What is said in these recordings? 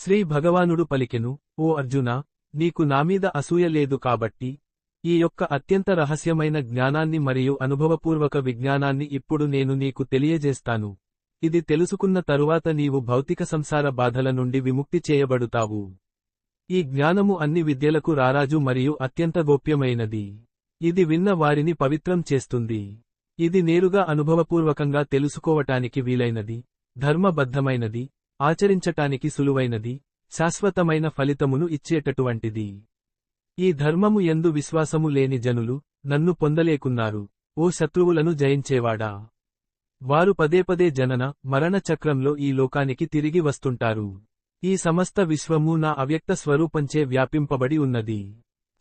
శ్రీ భగవానుడు పలికెను, ఓ అర్జునా, నీకు నామీద అసూయ లేదు కాబట్టి, ఈ యొక్క అత్యంత రహస్యమైన జ్ఞానాన్ని మరియు అనుభవపూర్వక విజ్ఞానాన్ని ఇప్పుడు నేను నీకు తెలియజేస్తాను. ఇది తెలుసుకున్న తరువాత నీవు భౌతిక సంసార బాధల నుండి విముక్తి చేయబడుతావు. ఈ జ్ఞానము అన్ని విద్యలకు రారాజు మరియు అత్యంత గోప్యమైనది. ఇది విన్న వారిని పవిత్రం చేస్తుంది. ఇది నేరుగా అనుభవపూర్వకంగా తెలుసుకోవటానికి వీలైనది, ధర్మబద్ధమైనది, ఆచరించటానికి సులువైనది, శాశ్వతమైన ఫలితమును ఇచ్చేటటువంటిది. ఈ ధర్మము యందు విశ్వాసము లేని జనులు నన్ను పొందలేకున్నారు. ఓ శత్రువులను జయించేవాడా! వారు పదేపదే జనన మరణ చక్రంలో ఈ లోకానికి తిరిగి వస్తుంటారు. ఈ సమస్త విశ్వము నా అవ్యక్త స్వరూపంచే వ్యాపింపబడి ఉన్నది.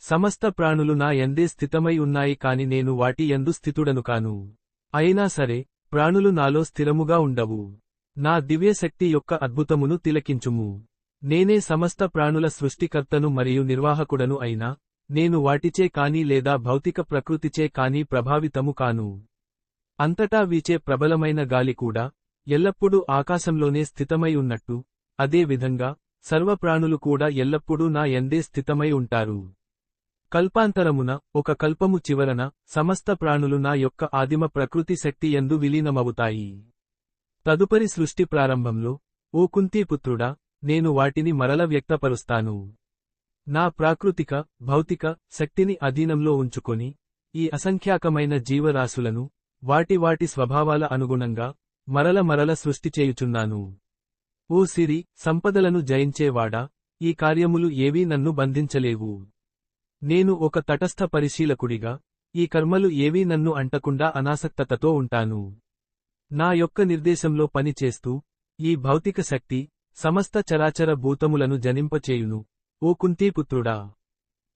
సమస్త ప్రాణులు నా యందే స్థితమై ఉన్నాయి కాని నేను వాటి యందు స్థితుడను కాను. అయినా సరే, ప్రాణులు నాలో స్థిరముగా ఉండవు. నా దివ్యశక్తి యొక్క అద్భుతమును తిలకించుము. నేనే సమస్త ప్రాణుల సృష్టికర్తను మరియు నిర్వాహకుడను అయినా, నేను వాటిచే కాని లేదా భౌతిక ప్రకృతిచే కాని ప్రభావితము కాను. అంతటా వీచే ప్రబలమైన గాలి కూడా ఎల్లప్పుడూ ఆకాశంలోనే స్థితమై ఉన్నట్టు, అదే విధంగా సర్వప్రాణులు కూడా ఎల్లప్పుడూ నా యందే స్థితమై ఉంటారు. కల్పాంతరమున ఒక కల్పము చివరన సమస్త ప్రాణులు నా యొక్క ఆదిమ ప్రకృతి శక్తి యందు విలీనమవుతాయి. తదుపరి సృష్టి ప్రారంభంలో, ఓ కుంతీపుత్రుడా, నేను వాటిని మరల వ్యక్తపరుస్తాను. నా ప్రాకృతిక, భౌతిక శక్తిని అధీనంలో ఉంచుకొని, ఈ అసంఖ్యాకమైన జీవరాశులను వాటి స్వభావాల అనుగుణంగా మరల సృష్టి చేయుచున్నాను. ఓ సిరి సంపదలను జయించేవాడా, ఈ కార్యములు ఏవీ నన్ను బంధించలేవు. నేను ఒక తటస్థ పరిశీలకుడిగా, ఈ కర్మలు ఏవీ నన్ను అంటకుండా అనాసక్తతతో ఉంటాను. నా యొక్క నిర్దేశంలో పనిచేస్తూ, ఈ భౌతిక శక్తి సమస్త చరాచర భూతములను జనింపచేయును. ఓ కుంతీపుత్రుడా!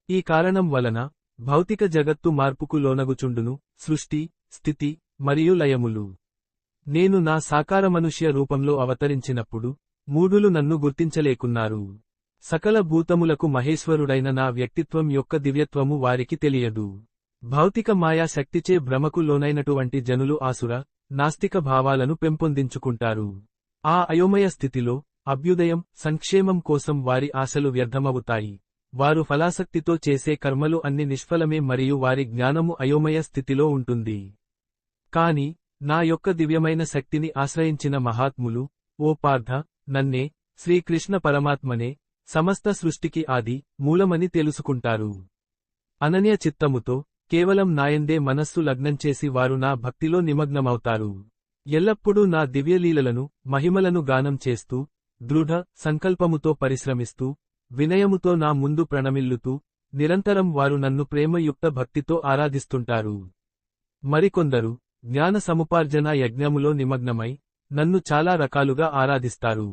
ఈ కారణం వలన భౌతిక జగత్తు మార్పుకు లోనగుచుండును, సృష్టి, స్థితి, మరియు లయములు. నేను నా సాకార మనుష్య రూపంలో అవతరించినప్పుడు, మూఢులు నన్ను గుర్తించలేకున్నారు. సకల భూతములకు మహేశ్వరుడైన నా వ్యక్తిత్వం యొక్క దివ్యత్వము వారికి తెలియదు. భౌతిక మాయా శక్తిచే భ్రమకు లోనైనటువంటి జనులు ఆసుర, నాస్తిక భావాలను పెంపొందించుకుంటారు. ఆ అయోమయ స్థితిలో, అభ్యుదయం, సంక్షేమం కోసం వారి ఆశలు వ్యర్థమవుతాయి. వారు ఫలాసక్తితో చేసే కర్మలు అన్ని నిష్ఫలమే మరియు వారి జ్ఞానము అయోమయ స్థితిలో ఉంటుంది. కాని, నా యొక్క దివ్యమైన శక్తిని ఆశ్రయించిన మహాత్ములు, ఓ పార్థ, నన్నే, శ్రీకృష్ణ పరమాత్మనే, సమస్త సృష్టికి ఆది, మూలమని తెలుసుకుంటారు. అనన్య చిత్తముతో, కేవలం నాయందే మనస్సు లగ్నం చేసి వారు నా భక్తిలో నిమగ్నమవుతారు. ఎల్లప్పుడూ నా దివ్యలీలలను, మహిమలను గానం చేస్తూ, దృఢ సంకల్పముతో పరిశ్రమిస్తూ, వినయముతో నా ముందు ప్రణమిల్లుతూ, నిరంతరం వారు నన్ను ప్రేమయుక్త భక్తితో ఆరాధిస్తుంటారు. మరికొందరు, జ్ఞాన సముపార్జన యజ్ఞములో నిమగ్నమై, నన్ను చాలా రకాలుగా ఆరాధిస్తారు.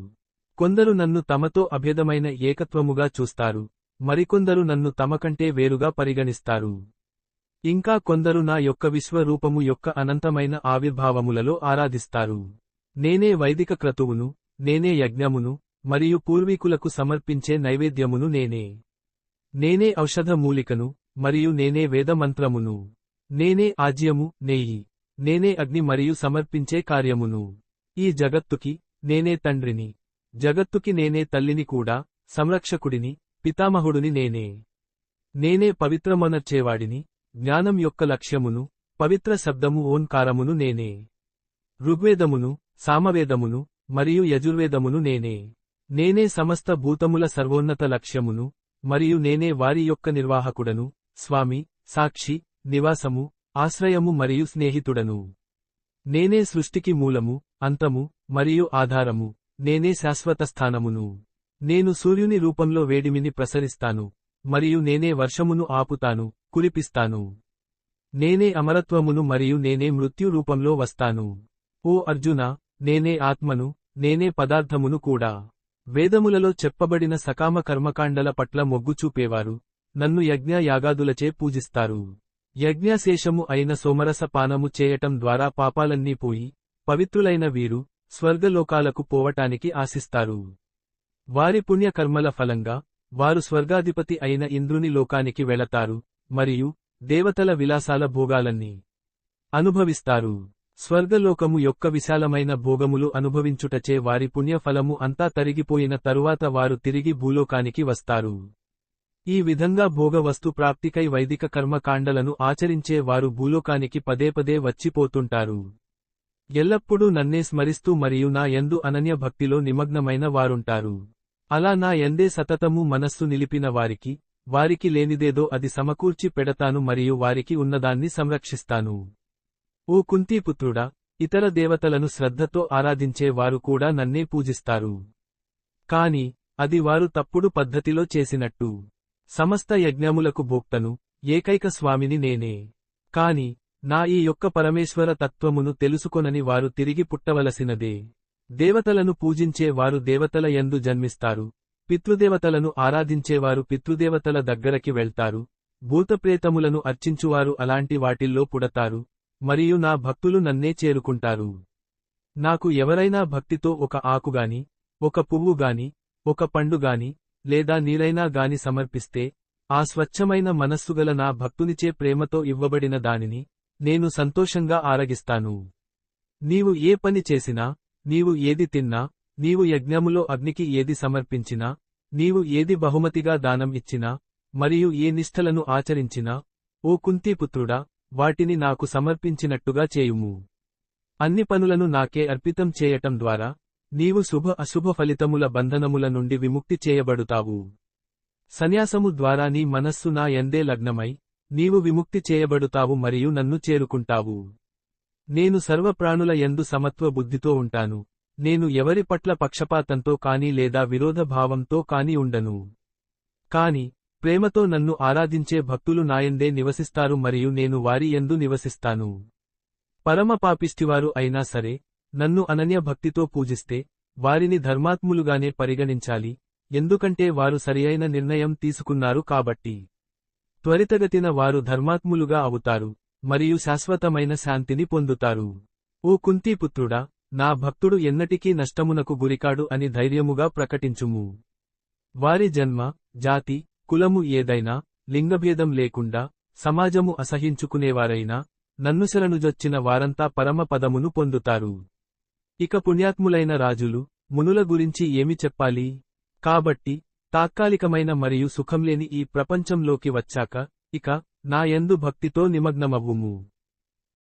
కొందరు నన్ను తమతో అభేదమైన ఏకత్వముగా చూస్తారు, మరికొందరు నన్ను తమకంటే వేరుగా పరిగణిస్తారు. ఇంకా కొందరు నా యొక్క విశ్వరూపము యొక్క అనంతమైన ఆవిర్భావములలో ఆరాధిస్తారు. నేనే వైదిక క్రతువును, నేనే యజ్ఞమును, మరియు పూర్వీకులకు సమర్పించే నైవేద్యమును నేనే. నేనే ఔషధ మూలికను, మరియు నేనే వేదమంత్రమును. నేనే ఆజ్యము, నెయ్యి. నేనే అగ్ని మరియు సమర్పించే కార్యమును. ఈ జగత్తుకి నేనే తండ్రిని. జగత్తుకి నేనే తల్లిని కూడా, సంరక్షకుడిని, పితామహుడిని నేనే. నేనే పవిత్రమనర్చేవాడిని, జ్ఞానం యొక్క లక్ష్యమును, పవిత్ర శబ్దము ఓంకారమును నేనే. ఋగ్వేదమును, సామవేదమును, మరియు యజుర్వేదమును నేనే. నేనే సమస్త భూతముల సర్వోన్నత లక్ష్యమును, మరియు నేనే వారి యొక్క నిర్వాహకుడను, స్వామి, సాక్షి, నివాసము, ఆశ్రయము మరియు స్నేహితుడను. నేనే సృష్టికి మూలము, అంతము, మరియు ఆధారము. నేనే శాశ్వత స్థానమును. నేను సూర్యుని రూపంలో వేడిమిని ప్రసరిస్తాను, మరియు నేనే వర్షమును ఆపుతాను, కురిపిస్తాను. నేనే అమరత్వమును మరియు నేనే మృత్యు రూపంలో వస్తాను. ఓ అర్జునా, నేనే ఆత్మను, నేనే పదార్థమును కూడా. వేదములలో చెప్పబడిన సకామ కర్మకాండల పట్ల మొగ్గు చూపేవారు నన్ను యజ్ఞ యాగాదులచే పూజిస్తారు. యజ్ఞశేషము అయిన సోమరస పానము చేయటం ద్వారా పాపాలన్నీ పోయి, పవిత్రులైన వీరు స్వర్గలోకాలకు పోవటానికి ఆశిస్తారు. వారి పుణ్యకర్మల ఫలంగా వారు స్వర్గాధిపతి అయిన ఇంద్రుని లోకానికి వెళతారు, మరియు దేవతల విలాసాల భోగాలన్నీ అనుభవిస్తారు. స్వర్గలోకము యొక్క విశాలమైన భోగములు అనుభవించుటచే వారి పుణ్యఫలము అంతా తరిగిపోయిన తరువాత వారు తిరిగి భూలోకానికి వస్తారు. ఈ విధంగా భోగ వస్తు ప్రాప్తికై వైదిక కర్మకాండలను ఆచరించే వారు భూలోకానికి పదేపదే వచ్చిపోతుంటారు. ఎల్లప్పుడూ నన్నే స్మరిస్తూ మరియు నా యందు అనన్య భక్తిలో నిమగ్నమైన వారుంటారు. అలా నా యందే సతతము మనస్సు నిలిపిన వారికి లేనిదేదో అది సమకూర్చి పెడతాను మరియు వారికి ఉన్నదాన్ని సంరక్షిస్తాను. ఓ కుంతీపుత్రుడా, ఇతర దేవతలను శ్రద్ధతో ఆరాధించే వారు కూడా నన్నే పూజిస్తారు. కాని అది వారు తప్పుడు పద్ధతిలో చేసినట్టు. సమస్త యజ్ఞములకు భోక్తను, ఏకైక స్వామిని నేనే. కాని నా ఈ యొక్క పరమేశ్వర తత్వమును తెలుసుకొనని వారు తిరిగి పుట్టవలసినదే. దేవతలను పూజించే వారు దేవతల యందు జన్మిస్తారు. పితృదేవతలను ఆరాధించేవారు పితృదేవతల దగ్గరకి వెళ్తారు. భూతప్రేతములను అర్చించువారు అలాంటి వాటిల్లో పుడతారు. మరియు నా భక్తులు నన్నే చేరుకుంటారు. నాకు ఎవరైనా భక్తితో ఒక ఆకుగాని, ఒక పువ్వుగాని, ఒక పండుగాని, లేదా నీరైనా గాని సమర్పిస్తే, ఆ స్వచ్ఛమైన మనస్సుగల నా భక్తునిచే ప్రేమతో ఇవ్వబడిన దానిని నేను సంతోషంగా ఆరగిస్తాను. నీవు ఏ పని చేసినా, నీవు ఏది తిన్నా, నీవు యజ్ఞములో అగ్నికి ఏది సమర్పించినా, నీవు ఏది బహుమతిగా దానం ఇచ్చినా, మరియు ఏ నిష్ఠలను ఆచరించినా, ఓ కుంతీపుత్రుడా, వాటిని నాకు సమర్పించినట్టుగా చేయుము. అన్ని పనులను నాకే అర్పితం చేయటం ద్వారా నీవు శుభ అశుభ ఫలితముల బంధనముల నుండి విముక్తి చేయబడుతావు. సన్యాసము ద్వారా నీ మనస్సు నా యందే లగ్నమై, నీవు విముక్తి చేయబడుతావు మరియు నన్ను చేరుకుంటావు. నేను సర్వప్రాణుల యందు సమత్వ బుద్ధితో ఉంటాను. నేను ఎవరి పట్ల పక్షపాతంతో కాని లేదా విరోధ భావంతో కాని ఉండను. కాని ప్రేమతో నన్ను ఆరాధించే భక్తులు నాయందే నివసిస్తారు మరియు నేను వారి యందు నివసిస్తాను. పరమ పాపిష్టివారు అయినా సరే, నన్ను అనన్య భక్తితో పూజిస్తే, వారిని ధర్మాత్ములుగానే పరిగణించాలి, ఎందుకంటే వారు సరియైన నిర్ణయం తీసుకున్నారు కాబట్టి. త్వరితగతిన వారు ధర్మాత్ములుగా అవుతారు, మరియు శాశ్వతమైన శాంతిని పొందుతారు. ఓ కుంతీపుత్రుడా, నా భక్తుడు ఎన్నటికీ నష్టమునకు గురికాడు అని ధైర్యముగా ప్రకటించుము. వారి జన్మ, జాతి, కులము ఏదైనా, లింగభేదం లేకుండా, సమాజము అసహించుకునేవారైనా, నన్ను శరణుజొచ్చిన వారంతా పరమ పదమును పొందుతారు. ఇక పుణ్యాత్ములైన రాజులు, మునుల గురించి ఏమి చెప్పాలి? కాబట్టి తాత్కాలికమైన మరియు సుఖంలేని ఈ ప్రపంచంలోకి వచ్చాక, ఇక నా యందు భక్తితో నిమగ్నమవ్వుము.